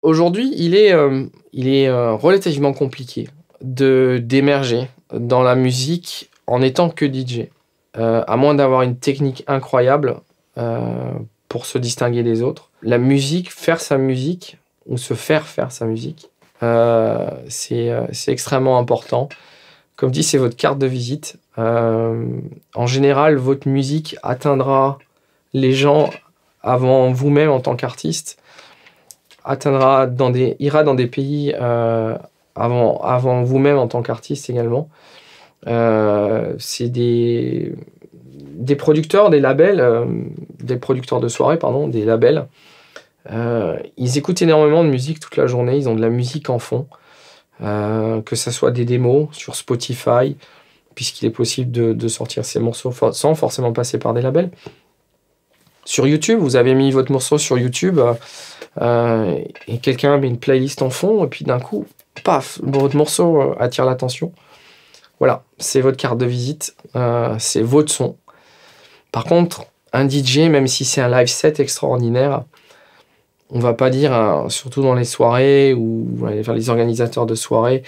Aujourd'hui, il est relativement compliqué d'émerger dans la musique en étant que DJ. À moins d'avoir une technique incroyable pour se distinguer des autres. La musique, faire sa musique, ou se faire sa musique, c'est extrêmement important. Comme dit, c'est votre carte de visite. En général, votre musique atteindra les gens avant vous-même en tant qu'artiste, ira dans des pays avant vous-même en tant qu'artiste également. C'est des producteurs, des labels, des producteurs de soirée, pardon, des labels. Ils écoutent énormément de musique toute la journée, ils ont de la musique en fond, que ce soit des démos sur Spotify, puisqu'il est possible de sortir ces morceaux sans forcément passer par des labels. Sur YouTube, vous avez mis votre morceau sur YouTube et quelqu'un met une playlist en fond, et puis d'un coup, paf, votre morceau attire l'attention. Voilà, c'est votre carte de visite, c'est votre son. Par contre, un DJ, même si c'est un live set extraordinaire, on va pas dire, surtout dans les soirées ou les organisateurs de soirées,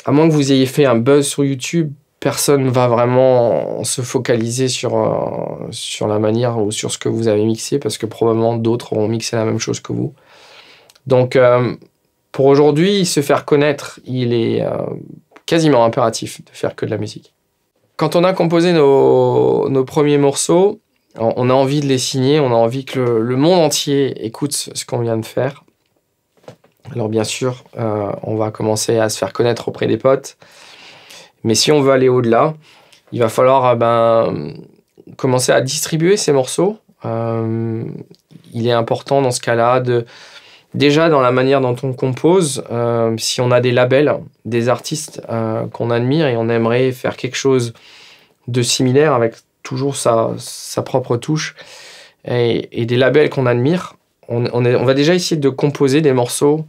à moins que vous ayez fait un buzz sur YouTube, personne ne va vraiment se focaliser sur la manière ou sur ce que vous avez mixé, parce que probablement d'autres auront mixé la même chose que vous. Donc, pour aujourd'hui, se faire connaître, il est quasiment impératif de faire que de la musique. Quand on a composé nos premiers morceaux, on a envie de les signer, on a envie que le monde entier écoute ce qu'on vient de faire. Alors bien sûr, on va commencer à se faire connaître auprès des potes. Mais si on veut aller au-delà, il va falloir commencer à distribuer ces morceaux. Il est important dans ce cas-là, déjà dans la manière dont on compose, si on a des labels, des artistes qu'on admire et on aimerait faire quelque chose de similaire avec toujours sa propre touche, et des labels qu'on admire, on va déjà essayer de composer des morceaux,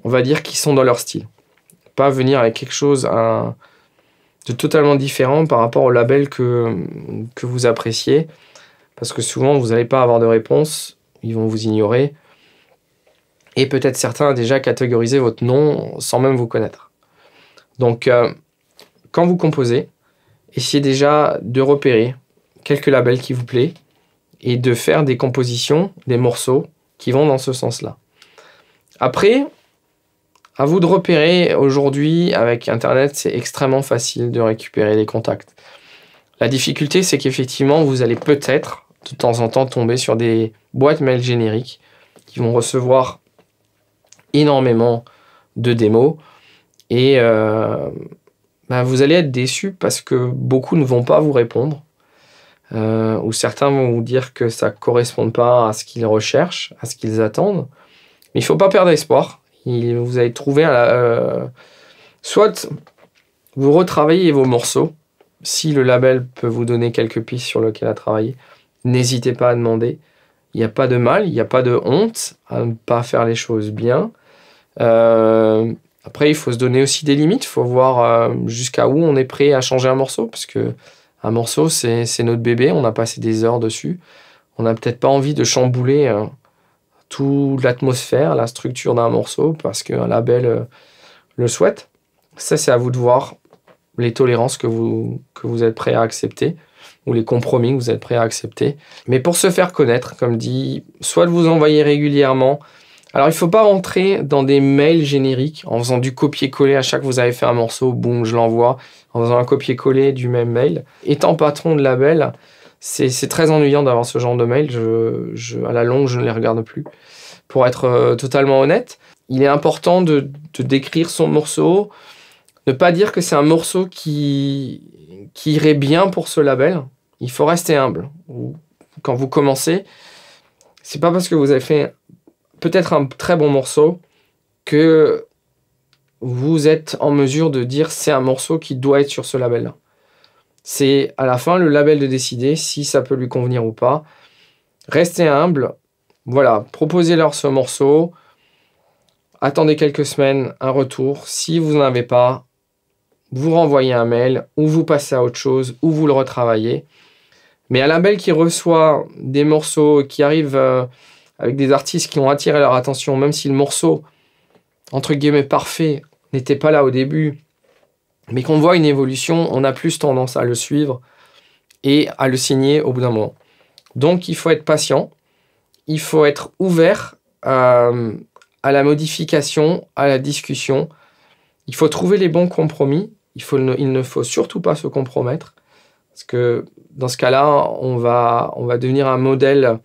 on va dire, qui sont dans leur style. Pas venir avec quelque chose de totalement différent par rapport au label que vous appréciez, parce que souvent vous n'allez pas avoir de réponse, ils vont vous ignorer, et peut-être certains déjà catégorisé votre nom sans même vous connaître. Donc quand vous composez, essayez déjà de repérer quelques labels qui vous plaisent et de faire des compositions, des morceaux qui vont dans ce sens-là. Après, à vous de repérer. Aujourd'hui, avec Internet, c'est extrêmement facile de récupérer les contacts. La difficulté, c'est qu'effectivement, vous allez peut-être, de temps en temps, tomber sur des boîtes mail génériques qui vont recevoir énormément de démos. Et vous allez être déçus parce que beaucoup ne vont pas vous répondre. Ou certains vont vous dire que ça ne correspond pas à ce qu'ils recherchent, à ce qu'ils attendent. Mais il ne faut pas perdre espoir. Vous allez trouver soit vous retravaillez vos morceaux. Si le label peut vous donner quelques pistes sur lesquelles travailler, n'hésitez pas à demander. Il n'y a pas de mal, il n'y a pas de honte à ne pas faire les choses bien. Après, il faut se donner aussi des limites. Il faut voir jusqu'à où on est prêt à changer un morceau, parce que un morceau, c'est notre bébé. On a passé des heures dessus. On n'a peut-être pas envie de chambouler toute l'atmosphère, la structure d'un morceau, parce qu'un label le souhaite. Ça, c'est à vous de voir les tolérances que vous êtes prêt à accepter, ou les compromis que vous êtes prêt à accepter. Mais pour se faire connaître, comme dit, soit de vous envoyer régulièrement. Alors, il ne faut pas rentrer dans des mails génériques en faisant du copier-coller. À chaque fois que vous avez fait un morceau, boum, je l'envoie, en faisant un copier-coller du même mail. Étant patron de label, c'est très ennuyant d'avoir ce genre de mail. À la longue, je ne les regarde plus. Pour être totalement honnête, il est important de décrire son morceau, ne pas dire que c'est un morceau qui irait bien pour ce label. Il faut rester humble. Quand vous commencez, c'est pas parce que vous avez fait peut-être un très bon morceau que vous êtes en mesure de dire c'est un morceau qui doit être sur ce label-là. C'est à la fin le label de décider si ça peut lui convenir ou pas. Restez humble. Voilà, proposez-leur ce morceau. Attendez quelques semaines, un retour. Si vous n'en avez pas, vous renvoyez un mail, ou vous passez à autre chose, ou vous le retravaillez. Mais un label qui reçoit des morceaux qui arrivent avec des artistes qui ont attiré leur attention, même si le morceau, entre guillemets, parfait, n'était pas là au début, mais qu'on voit une évolution, on a plus tendance à le suivre et à le signer au bout d'un moment. Donc, il faut être patient, il faut être ouvert à la modification, à la discussion. Il faut trouver les bons compromis. Il ne faut surtout pas se compromettre, parce que dans ce cas-là, on va devenir un modèle,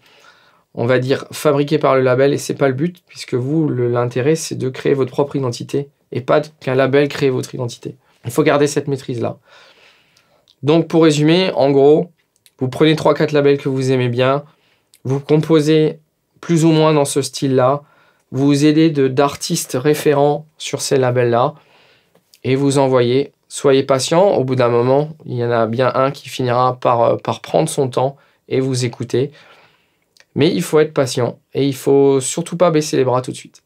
on va dire, fabriqué par le label, et c'est pas le but, puisque vous, l'intérêt, c'est de créer votre propre identité, et pas qu'un label crée votre identité. Il faut garder cette maîtrise-là. Donc, pour résumer, en gros, vous prenez 3-4 labels que vous aimez bien, vous composez plus ou moins dans ce style-là, vous vous aidez d'artistes référents sur ces labels-là, et vous envoyez. Soyez patient, au bout d'un moment, il y en a bien un qui finira par prendre son temps et vous écouter. Mais il faut être patient, et il faut surtout pas baisser les bras tout de suite.